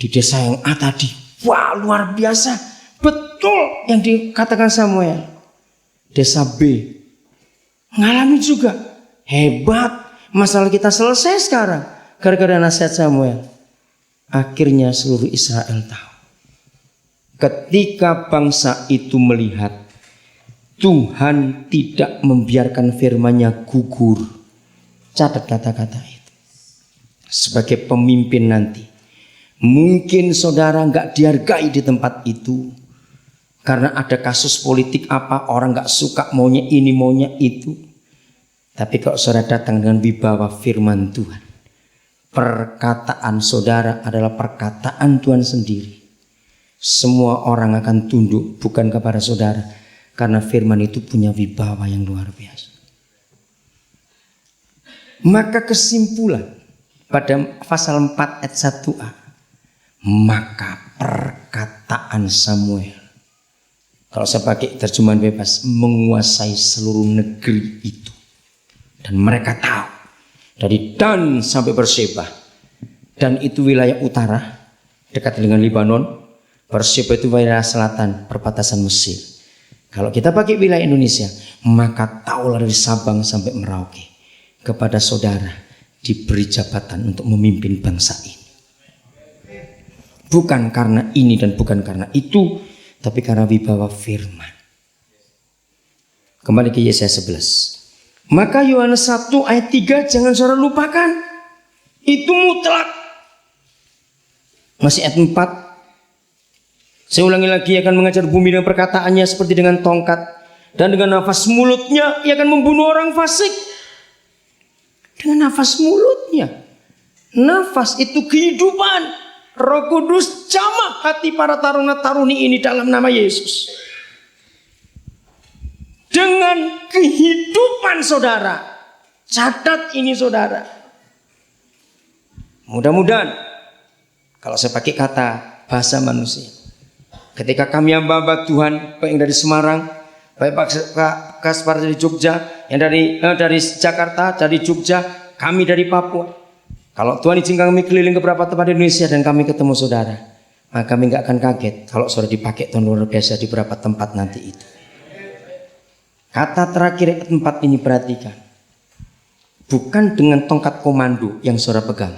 Di desa yang A tadi, wah luar biasa, betul yang dikatakan Samuel. Desa B ngalami juga, hebat, masalah kita selesai sekarang gara-gara nasihat Samuel. Akhirnya seluruh Israel tahu. Ketika bangsa itu melihat Tuhan tidak membiarkan firman-Nya gugur. Catat kata-kata itu. Sebagai pemimpin nanti, mungkin saudara gak dihargai di tempat itu. Karena ada kasus politik apa, orang gak suka maunya ini maunya itu. Tapi kalau saudara datang dengan wibawa firman Tuhan, perkataan saudara adalah perkataan Tuhan sendiri. Semua orang akan tunduk bukan kepada saudara, karena firman itu punya wibawa yang luar biasa. Maka kesimpulan pada pasal 4 ayat 1a, maka perkataan Samuel, kalau saya pakai terjemahan bebas, menguasai seluruh negeri itu. Dan mereka tahu dari Dan sampai Berseba. Dan itu wilayah utara dekat dengan Libanon. Berseba itu wilayah selatan perbatasan Mesir. Kalau kita pakai wilayah Indonesia, maka tahulah dari Sabang sampai Merauke. Kepada saudara diberi jabatan untuk memimpin bangsa ini. Bukan karena ini dan bukan karena itu, tapi karena wibawa firman. Kembali ke Yesaya 11. Maka Yohanes 1 ayat 3 jangan saudara lupakan. Itu mutlak. Masih ayat 4. Saya ulangi lagi, akan mengajar bumi dengan perkataannya seperti dengan tongkat. Dan dengan nafas mulutnya ia akan membunuh orang fasik. Dengan nafas mulutnya. Nafas itu kehidupan. Roh Kudus jamah hati para taruna-taruni ini dalam nama Yesus. Dengan kehidupan saudara. Catat ini saudara. Mudah-mudahan, kalau saya pakai kata bahasa manusia, ketika kami hamba-hamba Tuhan, baik yang dari Semarang, baik Pak Kaspar dari Jogja, yang dari Jakarta, dari Jogja, kami dari Papua. Kalau Tuhan izinkan kami keliling ke beberapa tempat di Indonesia dan kami ketemu saudara, maka kami gak akan kaget kalau saudara dipakai Tuhan luar biasa di beberapa tempat nanti itu. Kata terakhir tempat ini perhatikan. Bukan dengan tongkat komando yang saudara pegang.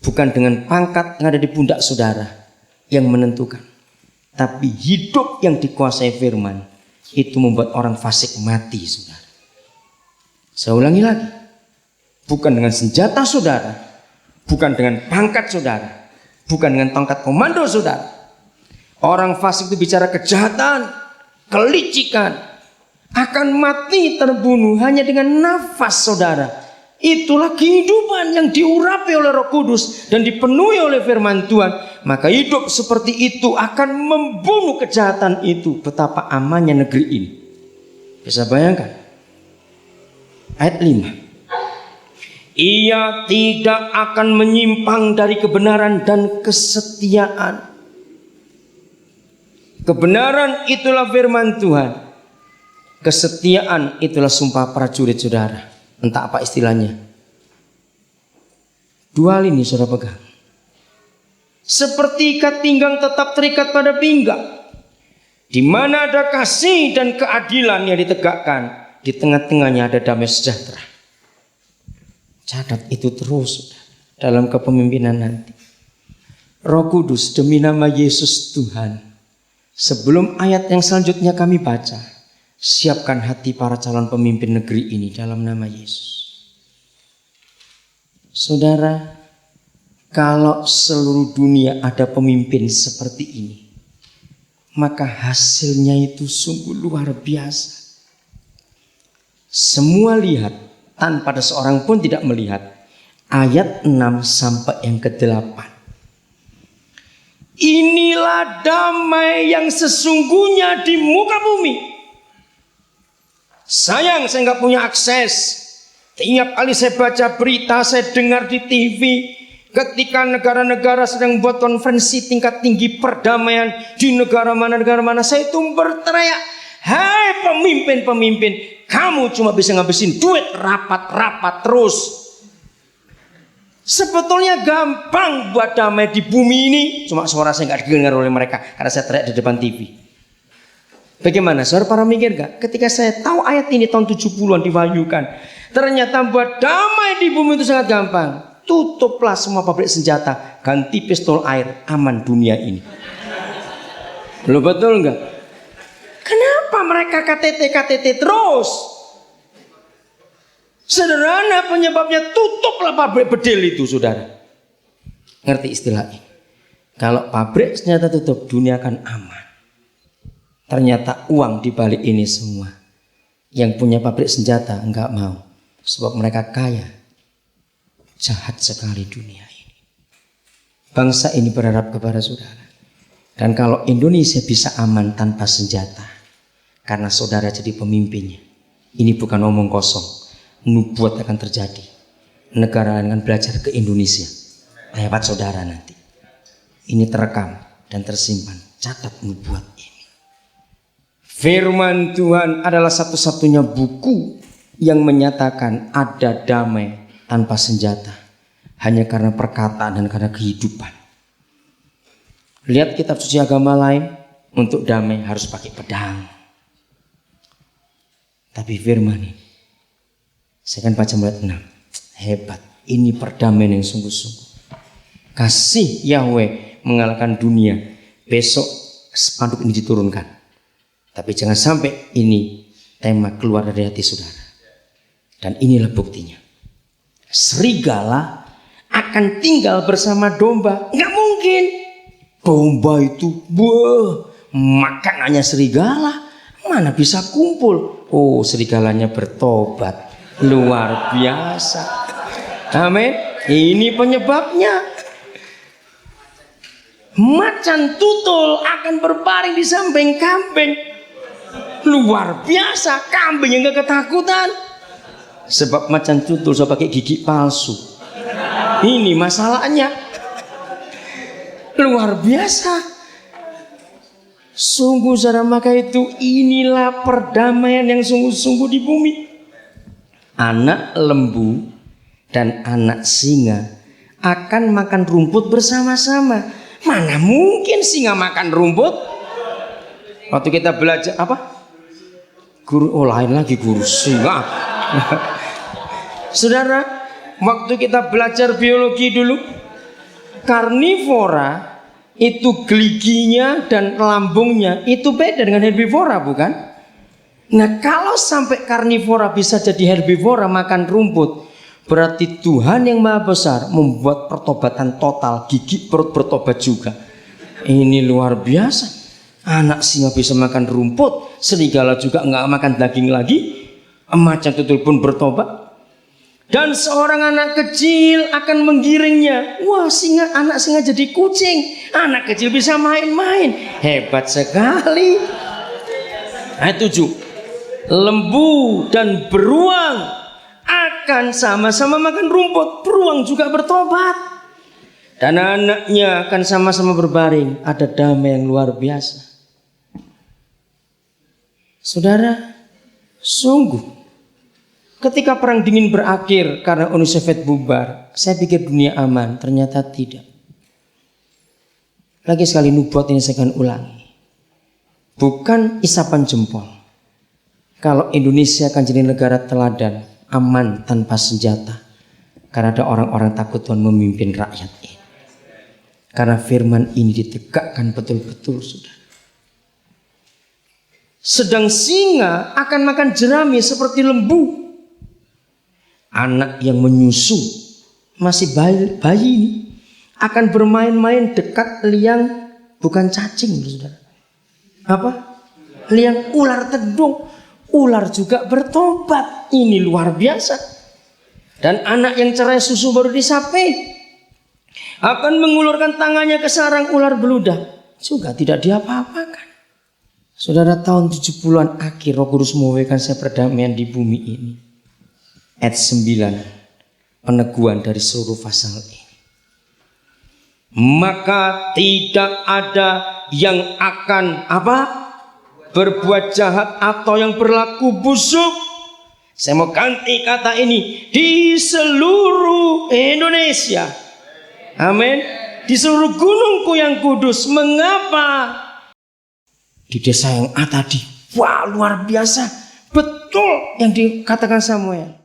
Bukan dengan pangkat yang ada di pundak saudara yang menentukan. Tapi hidup yang dikuasai firman itu membuat orang fasik mati saudara. Saya ulangi lagi. Bukan dengan senjata saudara, bukan dengan pangkat saudara, bukan dengan tongkat komando saudara. Orang fasik itu bicara kejahatan, kelicikan, akan mati terbunuh hanya dengan nafas saudara. Itulah kehidupan yang diurapi oleh Roh Kudus dan dipenuhi oleh firman Tuhan. Maka hidup seperti itu akan membunuh kejahatan itu. Betapa amannya negeri ini. Bisa bayangkan? Ayat 5. Ia tidak akan menyimpang dari kebenaran dan kesetiaan. Kebenaran itulah firman Tuhan. Kesetiaan itulah sumpah prajurit saudara. Entah apa istilahnya. Dua hal ini saudara pegang. Seperti ikat pinggang tetap terikat pada pinggang. Di mana ada kasih dan keadilan yang ditegakkan, di tengah-tengahnya ada damai sejahtera. Catat itu terus dalam kepemimpinan nanti. Roh Kudus demi nama Yesus Tuhan. Sebelum ayat yang selanjutnya kami baca, siapkan hati para calon pemimpin negeri ini dalam nama Yesus. Saudara, kalau seluruh dunia ada pemimpin seperti ini, maka hasilnya itu sungguh luar biasa. Semua lihat, tanpa ada seorang pun tidak melihat. Ayat 6 sampai yang ke-8. Inilah damai yang sesungguhnya di muka bumi. Sayang saya nggak punya akses. Tiap kali saya baca berita, saya dengar di TV, ketika negara-negara sedang buat konferensi tingkat tinggi perdamaian di negara mana, saya itu berteriak, hai pemimpin-pemimpin, kamu cuma bisa ngabisin duit rapat-rapat terus. Sebetulnya gampang buat damai di bumi ini. Cuma suara saya nggak didengar oleh mereka karena saya teriak di depan TV. Bagaimana? Saudara para mikir gak? Ketika saya tahu ayat ini tahun 70-an diwahyukan, ternyata buat damai di bumi itu sangat gampang. Tutuplah semua pabrik senjata, ganti pistol air, aman dunia ini. Lo betul nggak? Kenapa mereka KTT terus? Sederhana penyebabnya, tutuplah pabrik bedil itu, saudara. Ngerti istilah ini? Kalau pabrik senjata tutup, dunia akan aman. Ternyata uang di balik ini semua. Yang punya pabrik senjata enggak mau, sebab mereka kaya. Jahat sekali dunia ini. Bangsa ini berharap kepada saudara. Dan kalau Indonesia bisa aman tanpa senjata, karena saudara jadi pemimpinnya, ini bukan omong kosong, nubuat akan terjadi. Negara akan belajar ke Indonesia lewat saudara nanti. Ini terekam dan tersimpan. Catat nubuat ini. Firman Tuhan adalah satu-satunya buku yang menyatakan ada damai tanpa senjata, hanya karena perkataan dan karena kehidupan. Lihat kitab suci agama lain, untuk damai harus pakai pedang. Tapi firman ini, saya kan baca mulai 6, hebat. Ini perdamaian yang sungguh-sungguh. Kasih Yahweh mengalahkan dunia. Besok spanduk ini diturunkan. Tapi jangan sampai ini tema keluar dari hati saudara. Dan inilah buktinya. Serigala akan tinggal bersama domba. Nggak mungkin. Domba itu makanannya serigala. Mana bisa kumpul. Oh, serigalanya bertobat. Luar biasa. Amin. Ini penyebabnya. Macan tutul akan berbaring di samping kambing. Luar biasa. Kambing yang gak ketakutan. Sebab macan tutul sudah pakai gigi palsu. Ini masalahnya. Luar biasa. Sungguh saudara, maka itu inilah perdamaian yang sungguh-sungguh di bumi. Anak lembu dan anak singa akan makan rumput bersama-sama. Mana mungkin singa makan rumput? Waktu kita belajar apa? Guru, lain lagi guru singa. Saudara, waktu kita belajar biologi dulu, karnivora itu giginya dan lambungnya itu beda dengan herbivora, bukan? Nah, kalau sampai karnivora bisa jadi herbivora makan rumput, berarti Tuhan yang Maha Besar membuat pertobatan total, gigi perut bertobat juga. Ini luar biasa. Anak singa bisa makan rumput, serigala juga nggak makan daging lagi, macan tutul pun bertobat. Dan seorang anak kecil akan menggiringnya. Wah, anak singa jadi kucing. Anak kecil bisa main-main. Hebat sekali. Ayat 7. Lembu dan beruang akan sama-sama makan rumput. Beruang juga bertobat. Dan anaknya akan sama-sama berbaring. Ada damai yang luar biasa. Saudara, sungguh ketika perang dingin berakhir karena Uni Soviet bubar, saya pikir dunia aman. Ternyata tidak. Lagi sekali nubuat ini saya akan ulangi. Bukan isapan jempol. Kalau Indonesia akan jadi negara teladan, aman tanpa senjata. Karena ada orang-orang takut Tuhan memimpin rakyat ini. Karena firman ini ditegakkan betul-betul, saudara. Sedang singa akan makan jerami seperti lembu. Anak yang menyusu, masih bayi ini, akan bermain-main dekat liang, bukan cacing, saudara. Apa? Liang ular tedung. Ular juga bertobat. Ini luar biasa. Dan anak yang cerai susu baru disapai akan mengulurkan tangannya ke sarang ular beludak, juga tidak diapa-apakan. Saudara, tahun 70-an akhir Roh Kudus memberikan saya perdamaian di bumi ini. Ayat 9, peneguhan dari seluruh pasal ini. Maka tidak ada yang akan berbuat jahat atau yang berlaku busuk Saya mau ganti kata ini di seluruh Indonesia. Amin. Di seluruh gunungku yang kudus. Mengapa? Di desa yang tadi, wah luar biasa. Betul yang dikatakan Samuel.